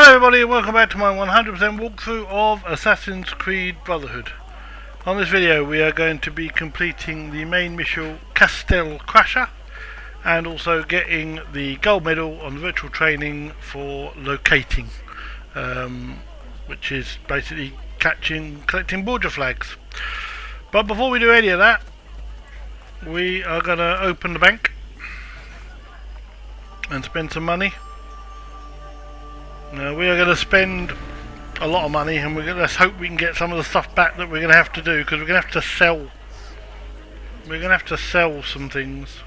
Hello everybody and welcome back to my 100% walkthrough of Assassin's Creed Brotherhood. On this video we are going to be completing the main mission Castello Crasher and also getting the gold medal on virtual training for locating, which is basically collecting border flags. But before we do any of that, we are going to open the bank and spend some money. Now we are going to spend a lot of money, and let's hope we can get some of the stuff back that we're going to have to do, because we're going to have to sell. We're going to have to sell some things.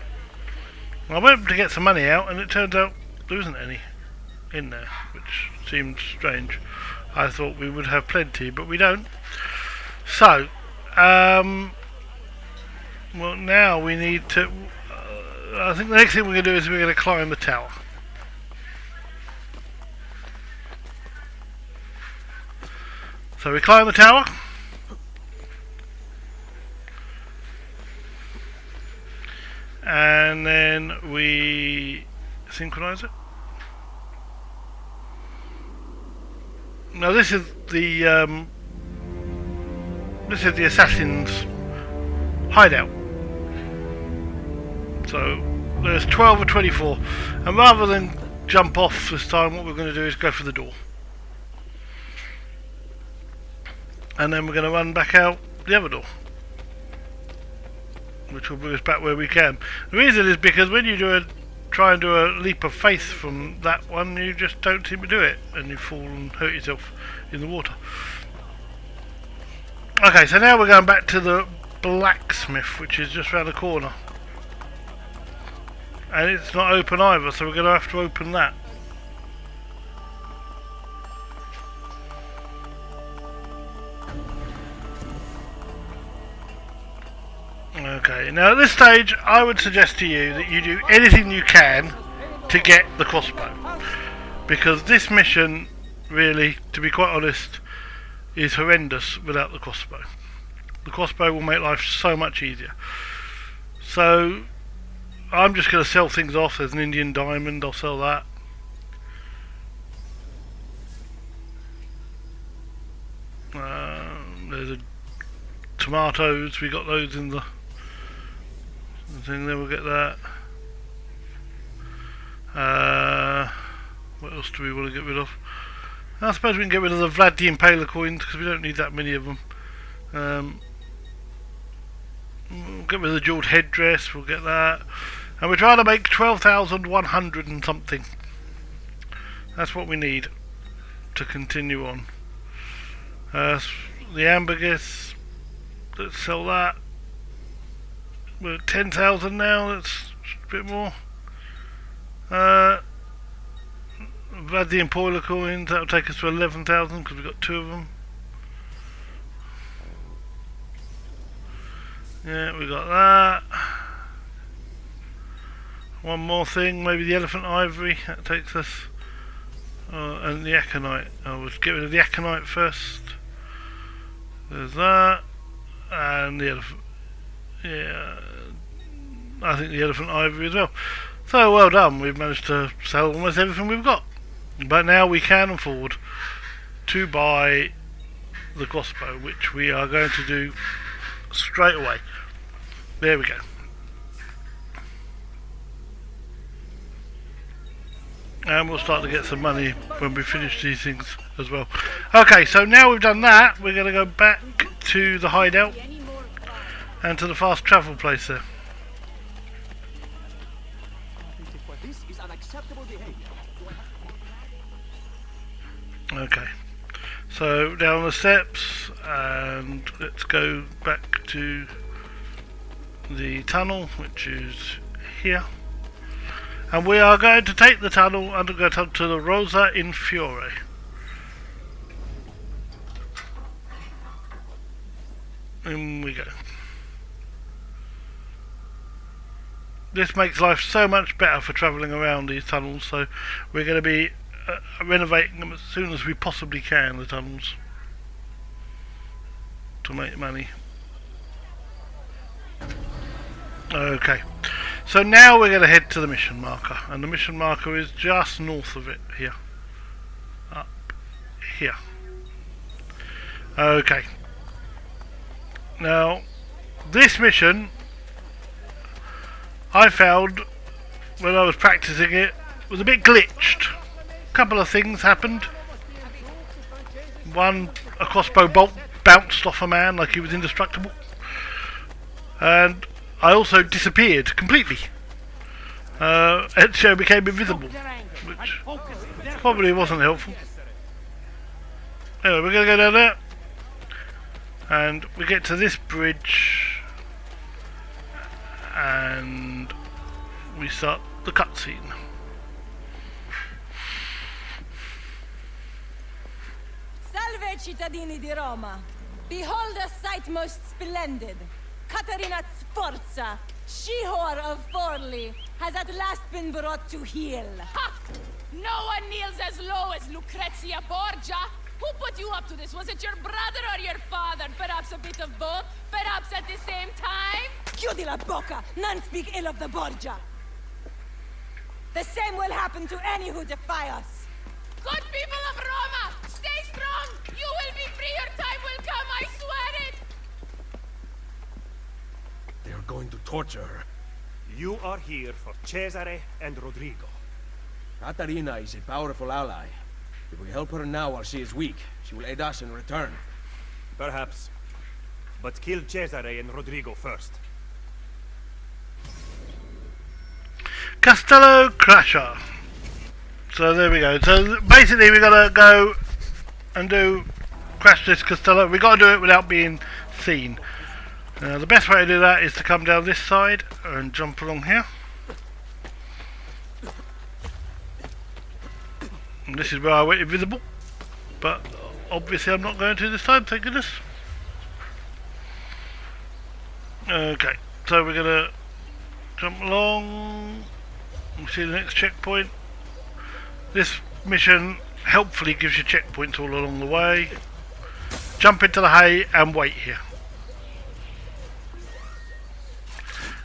I went to get some money out, and it turns out there isn't any in there, which seemed strange. I thought we would have plenty, but we don't. So, well, now we need to. I think the next thing we're going to do is we're going to climb the tower. So we climb the tower, and then we synchronize it. Now this is the assassin's hideout. So there's 12 or 24, and rather than jump off this time, what we're going to do is go for the door. And then we're going to run back out the other door, which will bring us back where we can. The reason is because when you try and do a leap of faith from that one, you just don't seem to do it, and you fall and hurt yourself in the water. Okay, so now we're going back to the blacksmith, which is just around the corner, and it's not open either, so we're going to have to open that. Okay, now at this stage I would suggest to you that you do anything you can to get the crossbow, because this mission really, to be quite honest, is horrendous without the crossbow. The crossbow will make life so much easier. So I'm just going to sell things off. There's an Indian diamond, I'll sell that. There's tomatoes, we got those in the thing, then we'll get that. What else do we want to get rid of? I suppose we can get rid of the Vlad the Impaler coins, because we don't need that many of them. We'll get rid of the jeweled headdress, we'll get that. And we're trying to make 12,100 and something. That's what we need to continue on. The ambergris, let's sell that. We're at 10,000 now, that's a bit more. Vlad the Impaler coins, that'll take us to 11,000 because we've got two of them. Yeah, we got that. One more thing, maybe the elephant ivory, that takes us. And the aconite. We'll get rid of the aconite first. There's that. And the elephant. Yeah, I think the elephant ivory as well. So well done, we've managed to sell almost everything we've got. But now we can afford to buy the crossbow, which we are going to do straight away. There we go. And we'll start to get some money when we finish these things as well. Okay, so now we've done that, we're going to go back to the hideout and to the fast travel place there. Okay, so down the steps, and let's go back to the tunnel, which is here. And we are going to take the tunnel and go to the Rosa in Fiore. In we go. This makes life so much better for travelling around these tunnels, so we're going to be renovating them as soon as we possibly can, the tunnels, to make money. Okay, so now we're going to head to the mission marker, and the mission marker is just north of it here. up here. Okay. Now, this mission I found when I was practicing it was a bit glitched. A couple of things happened. One, a crossbow bolt bounced off a man like he was indestructible. And I also disappeared completely. It became invisible, which probably wasn't helpful. Anyway, we're going to go down there. And we get to this bridge. And we start the cutscene. Salve cittadini di Roma! Behold a sight most splendid! Caterina Sforza, she-whore of Forli, has at last been brought to heel. Ha! No one kneels as low as Lucrezia Borgia! Who put you up to this? Was it your brother or your father? Perhaps a bit of both? Perhaps at the same time? Chiudi la bocca! None speak ill of the Borgia! The same will happen to any who defy us! Good people of Roma! Stay strong! You will be free! Your time will come! I swear it! They are going to torture her. You are here for Cesare and Rodrigo. Caterina is a powerful ally. If we help her now while she is weak, she will aid us in return. Perhaps. But kill Cesare and Rodrigo first. Castello Crusher. So there we go. So basically we gotta go and crash this Castello. We gotta do it without being seen. The best way to do that is to come down this side and jump along here. And this is where I went invisible, but obviously I'm not going to this time, thank goodness. Okay, so we're gonna jump along. We'll see the next checkpoint. This mission helpfully gives you checkpoints all along the way. Jump into the hay and wait here.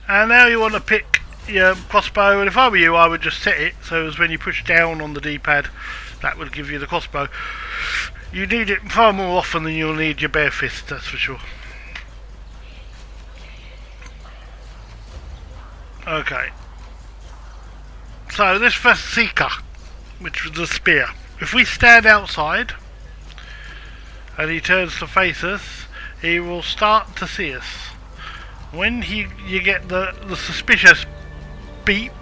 And now you want to pick your crossbow, and if I were you I would just set it so as when you push down on the D-pad that would give you the crossbow. You need it far more often than you'll need your bare fist, that's for sure. Okay. So this Fasika, which was the spear, if we stand outside and he turns to face us, he will start to see us. When you get the suspicious beep,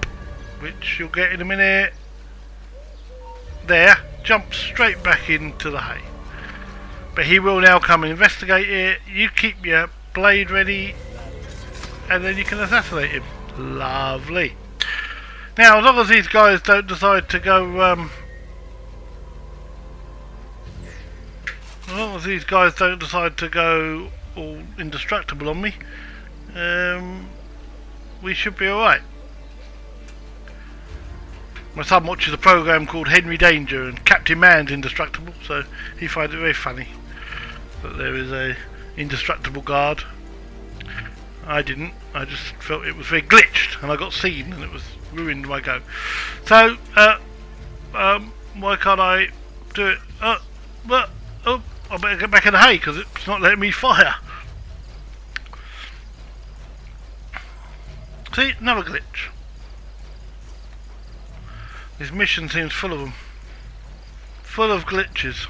which you'll get in a minute, there, jump straight back into the hay. But he will now come and investigate it. You keep your blade ready and then you can assassinate him. Lovely. Now as long as these guys don't decide to go all indestructible on me, we should be alright. My son watches a program called Henry Danger, and Captain Man's indestructible, so he finds it very funny that there is a indestructible guard. I didn't, I just felt it was very glitched and I got seen and it was ruined my go. So why can't I do it? I better get back in the hay because it's not letting me fire. See, another glitch. This mission seems full of them. Full of glitches.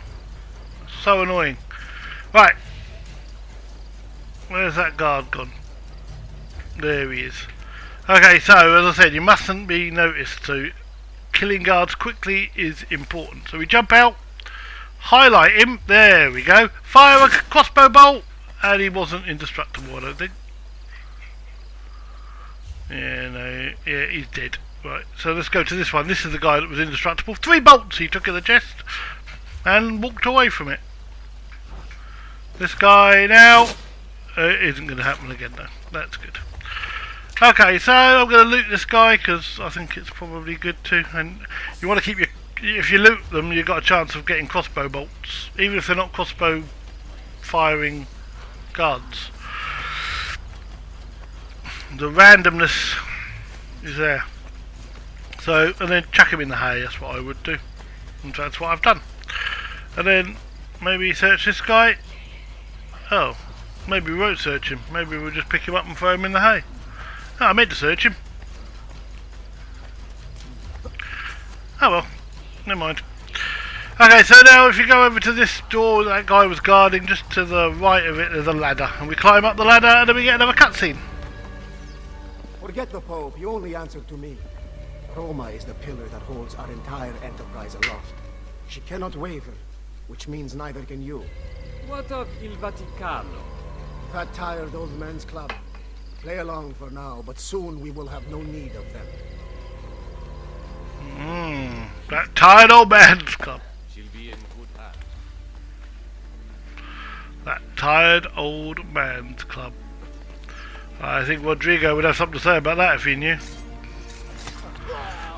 So annoying. Right. Where's that guard gone? There he is. Okay, so as I said, you mustn't be noticed. So killing guards quickly is important. So we jump out, highlight him. There we go. Fire a crossbow bolt, and he wasn't indestructible, I don't think. Yeah, no, yeah, he's dead. Right, so let's go to this one. This is the guy that was indestructible. 3 bolts he took in the chest and walked away from it. This guy now isn't going to happen again though. That's good. Okay, so I'm going to loot this guy because I think it's probably good too. And you want to keep your... If you loot them, you've got a chance of getting crossbow bolts, even if they're not crossbow firing guards. The randomness is there. So, and then chuck him in the hay, that's what I would do. And that's what I've done. And then maybe search this guy. Oh, maybe we won't search him. Maybe we'll just pick him up and throw him in the hay. Oh, I meant to search him. Oh well, never mind. Okay, so now if you go over to this door that guy was guarding, just to the right of it there's a ladder. And we climb up the ladder and then we get another cutscene. Forget the Pope, you only answer to me. Roma is the pillar that holds our entire enterprise aloft. She cannot waver, which means neither can you. What of Il Vaticano? That tired old men's club. Play along for now, but soon we will have no need of them. That tired old man's club. She'll be in good hands. That tired old man's club. I think Rodrigo would have something to say about that if he knew.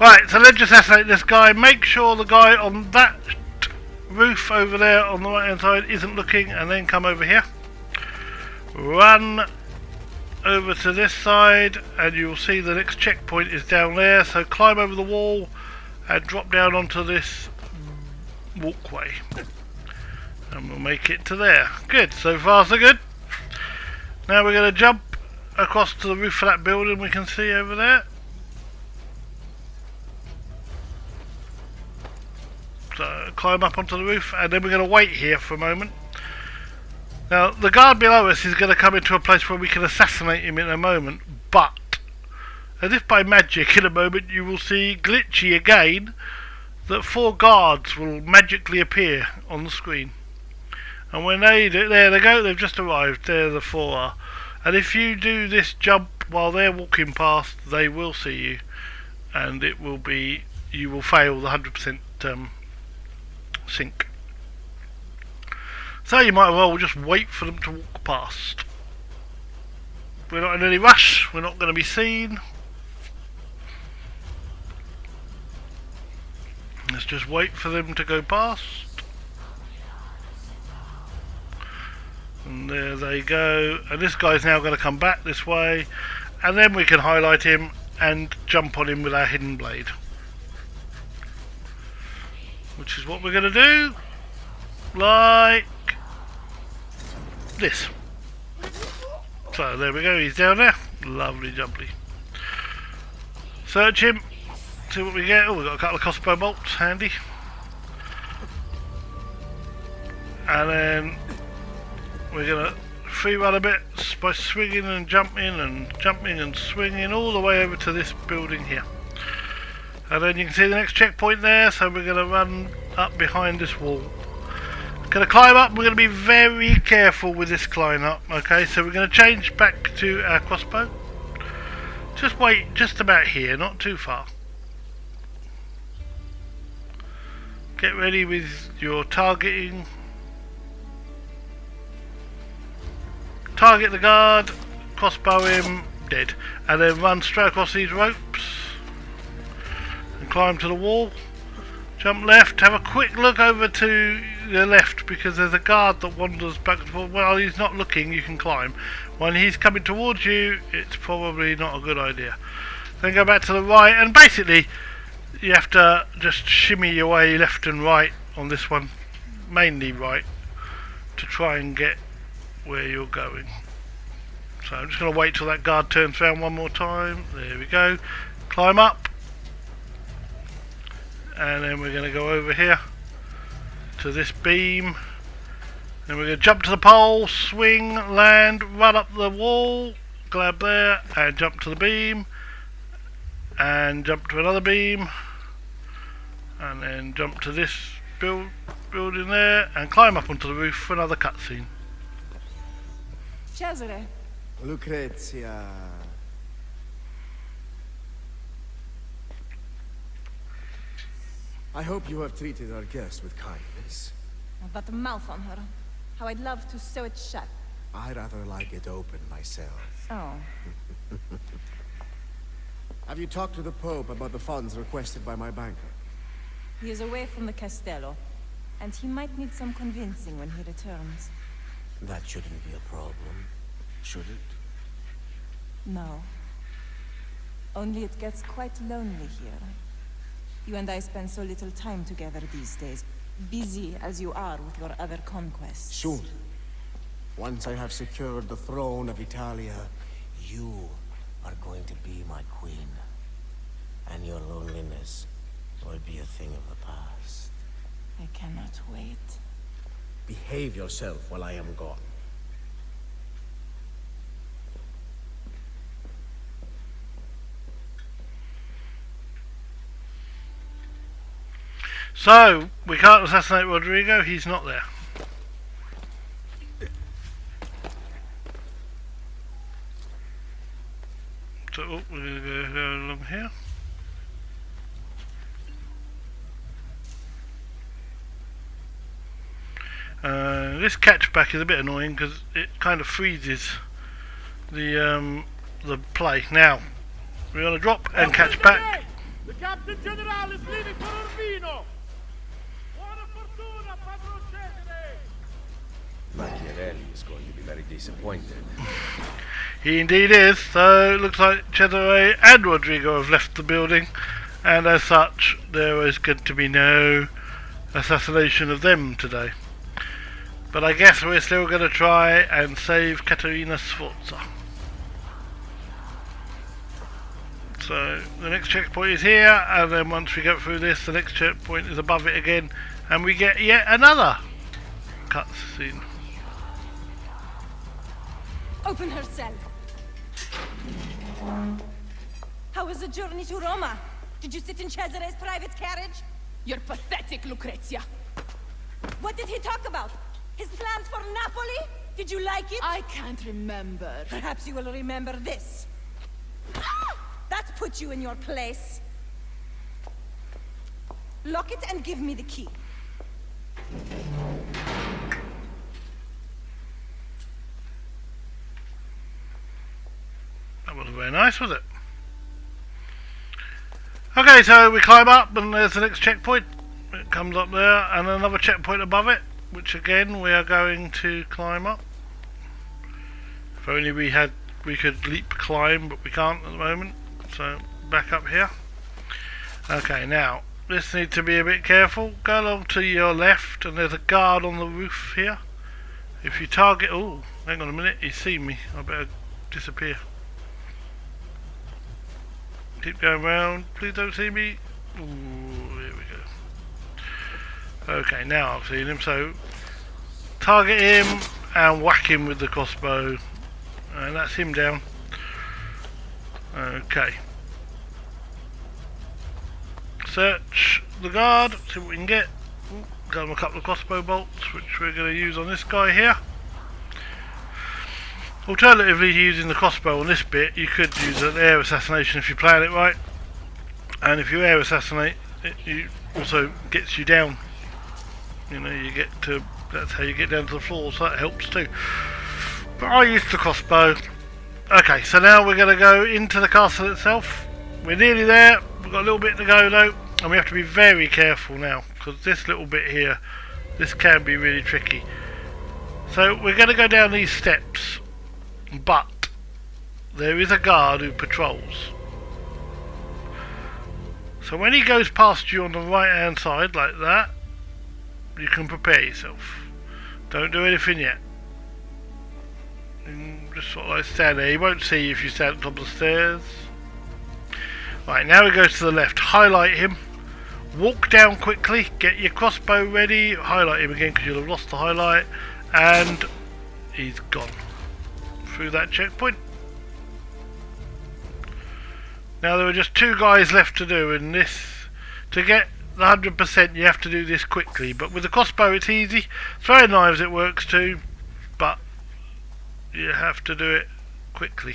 Right, so let's just assassinate this guy. Make sure the guy on that roof over there on the right hand side isn't looking, and then come over here. Run over to this side and you'll see the next checkpoint is down there, so climb over the wall and drop down onto this walkway and we'll make it to there. Good, so far so good. Now we're going to jump across to the roof of that building we can see over there. So climb up onto the roof and then we're going to wait here for a moment. Now the guard below us is going to come into a place where we can assassinate him in a moment, but as if by magic in a moment you will see glitchy again that 4 guards will magically appear on the screen. And when they do, there they go, they've just arrived, there the 4 are. And if you do this jump while they're walking past, they will see you and it will be, you will fail the 100% sync. So you might as well just wait for them to walk past. We're not in any rush, we're not going to be seen. Let's just wait for them to go past. And there they go. And this guy's now going to come back this way. And then we can highlight him and jump on him with our hidden blade. Which is what we're going to do. Like this. So there we go, he's down there. Lovely jubbly. Search him. See what we get. Oh, we've got a couple of crossbow bolts, handy. And then we're going to free run a bit by swinging and jumping and swinging all the way over to this building here. And then you can see the next checkpoint there, so we're going to run up behind this wall. Going to climb up, we're going to be very careful with this climb up, okay, so we're going to change back to our crossbow. Just wait just about here, not too far. Get ready with your targeting. Target the guard, crossbow him, dead. And then run straight across these ropes and climb to the wall. Jump left, have a quick look over to the left because there's a guard that wanders back and forth. While he's not looking, you can climb. When he's coming towards you, it's probably not a good idea. Then go back to the right, and basically you have to just shimmy your way left and right on this one, mainly right, to try and get where you're going. So I'm just going to wait till that guard turns around one more time. There we go. Climb up. And then we're going to go over here to this beam. Then we're going to jump to the pole, swing, land, run up the wall, grab there, and jump to the beam. And jump to another beam. And then jump to this building there, and climb up onto the roof for another cutscene. Cesare. Lucrezia. I hope you have treated our guest with kindness. That mouth on her. How I'd love to sew it shut. I rather like it open myself. Oh. Have you talked to the Pope about the funds requested by my banker? He is away from the Castello, and he might need some convincing when he returns. That shouldn't be a problem, should it? No. Only it gets quite lonely here. You and I spend so little time together these days, busy as you are with your other conquests. Soon, once I have secured the throne of Italia, you are going to be my queen. And your loneliness will be a thing of the past. I cannot wait. Behave yourself while I am gone. So, we can't assassinate Rodrigo, he's not there. So, we're going to go along here. This catchback is a bit annoying because it kind of freezes the play. Now, we're going to drop and catch back. The Captain General is leaving for Urbino! Buona fortuna, Padron Cesare! Machiavelli is going to be very disappointed. He indeed is. So it looks like Cesare and Rodrigo have left the building, and as such there is going to be no assassination of them today. But I guess we're still going to try and save Caterina Sforza. So the next checkpoint is here, and then once we get through this, the next checkpoint is above it again, and we get yet another cutscene. Open her cell. How was the journey to Roma? Did you sit in Cesare's private carriage? You're pathetic, Lucrezia. What did he talk about? His plans for Napoli? Did you like it? I can't remember. Perhaps you will remember this. Ah! That puts you in your place. Lock it and give me the key. That wasn't very nice, was it? Okay, so we climb up and there's the next checkpoint. It comes up there and another checkpoint above it, which again we are going to climb up. If only we could leap climb, but we can't at the moment. So back up here. Okay, now this needs to be a bit careful. Go along to your left and there's a guard on the roof here. If you target, oh, hang on a minute, he's seen me. I better disappear. Keep going round, please don't see me. Ooh, here we go. Okay, now I've seen him, so target him and whack him with the crossbow. And that's him down. Okay. Search the guard, see what we can get. Ooh, got him a couple of crossbow bolts, which we're going to use on this guy here. Alternatively, using the crossbow on this bit, you could use an air assassination if you plan it right. And if you air assassinate, it also gets you down. You know, that's how you get down to the floor, so that helps too. But I used the crossbow. Okay, so now we're going to go into the castle itself. We're nearly there. We've got a little bit to go though, and we have to be very careful now, because this little bit here, this can be really tricky. So we're going to go down these steps. But there is a guard who patrols. So when he goes past you on the right hand side like that, you can prepare yourself. Don't do anything yet. Just sort of like stand there. He won't see you if you stand on top of the stairs. Right, now he goes to the left. Highlight him. Walk down quickly. Get your crossbow ready. Highlight him again because you'll have lost the highlight. And he's gone. Through that checkpoint. Now there are just 2 guys left to do, and this, to get the 100% you have to do this quickly, but with the crossbow it's easy. Throwing knives it works too, but you have to do it quickly.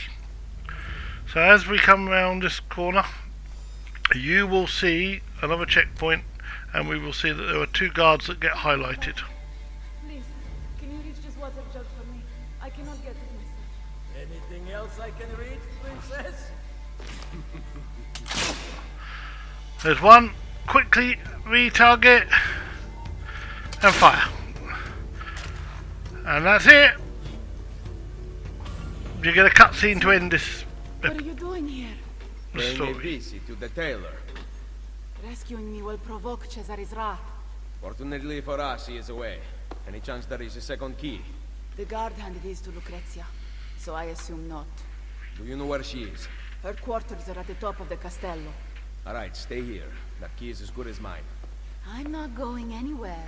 So as we come around this corner, you will see another checkpoint, and we will see that there are 2 guards that get highlighted. Please, can you reach this water jug for me? I cannot get it myself. Anything else I can read, princess? There's one. Quickly retarget and fire. And that's it. You get a cutscene to end this What are you doing here? Paying a story. visit to the tailor. Rescuing me will provoke Cesare's wrath. Fortunately for us, he is away. Any chance there is a second key? The guard handed his to Lucrezia, so I assume not. Do you know where she is? Her quarters are at the top of the Castello. Alright, stay here. That key is as good as mine. I'm not going anywhere.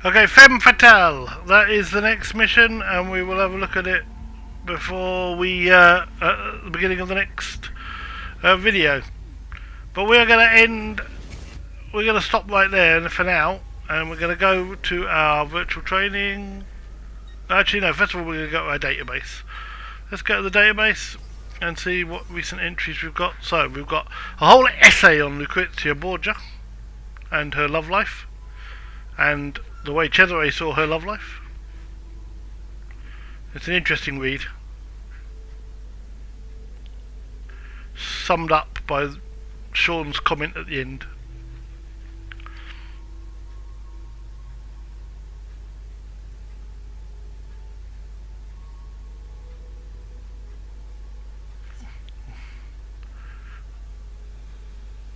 Okay, Femme Fatale. That is the next mission, and we will have a look at it before we at the beginning of the next video. But we are going to end. We're going to stop right there for now, and we're going to go to our virtual training. Actually, no. First of all, we're going to go to our database. Let's go to the database and see what recent entries we've got. So we've got a whole essay on Lucrezia Borgia and her love life, and the way Cesare saw her love life. It's an interesting read, summed up by Sean's comment at the end.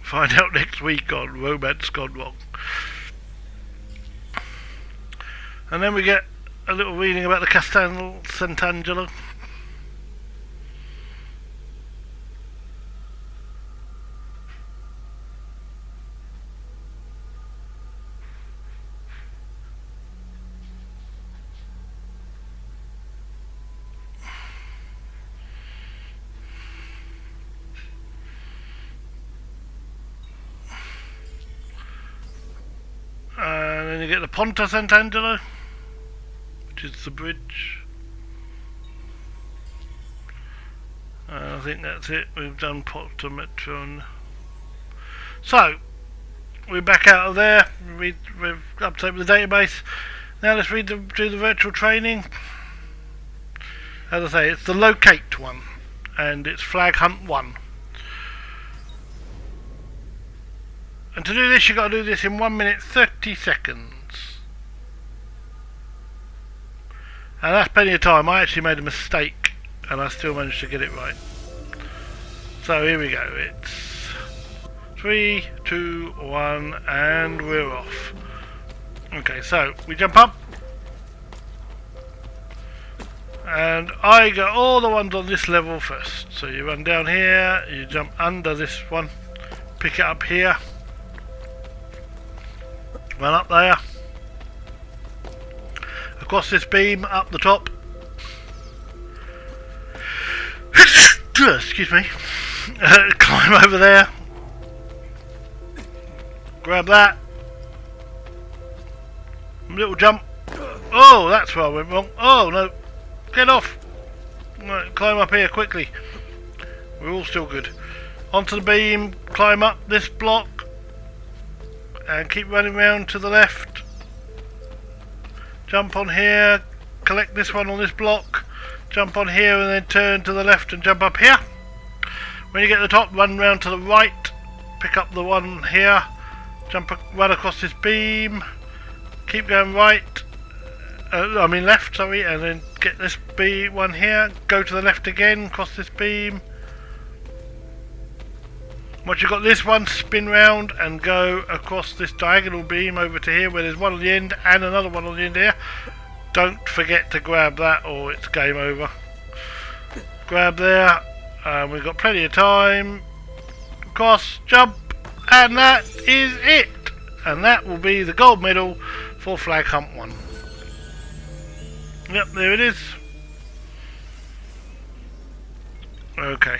Find out next week on Romance Gone Wrong. And then we get a little reading about the Castello Sant'Angelo. And then you get the Ponte Sant'Angelo, which is the bridge. I think that's it. We've done Ponte Metron. So we're back out of there. We've updated the database. Now let's do the virtual training. As I say, it's the locate one, and it's flag hunt 1. And to do this, you've got to do this in 1 minute 30 seconds. And that's plenty of time. I actually made a mistake, and I still managed to get it right. So here we go. It's 3, 2, 1, and we're off. Okay, so we jump up. And I got all the ones on this level first. So you run down here, you jump under this one, pick it up here. Run up there, across this beam, up the top. Excuse me. Climb over there. Grab that. Little jump. Oh, that's where I went wrong. Oh no, get off. Right, climb up here quickly. We're all still good. Onto the beam, climb up this block. And keep running round to the left. Jump on here, collect this one on this block, jump on here and then turn to the left and jump up here. When you get to the top, run round to the right, pick up the one here, run across this beam, keep going right, left, sorry, and then get this one here, go to the left again, cross this beam. Once you've got this one, spin round and go across this diagonal beam over to here where there's one on the end and another one on the end here. Don't forget to grab that or it's game over. Grab there, we've got plenty of time. Cross, jump, and that is it. And that will be the gold medal for Flag Hunt 1. Yep, there it is. Okay.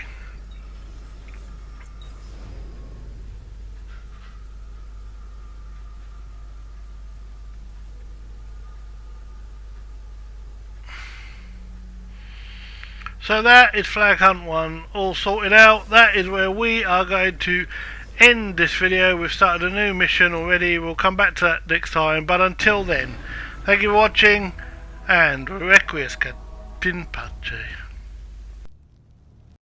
So that is Flag Hunt 1 all sorted out. That is where we are going to end this video. We've started a new mission already. We'll come back to that next time. But until then, thank you for watching and Requiescat in pace.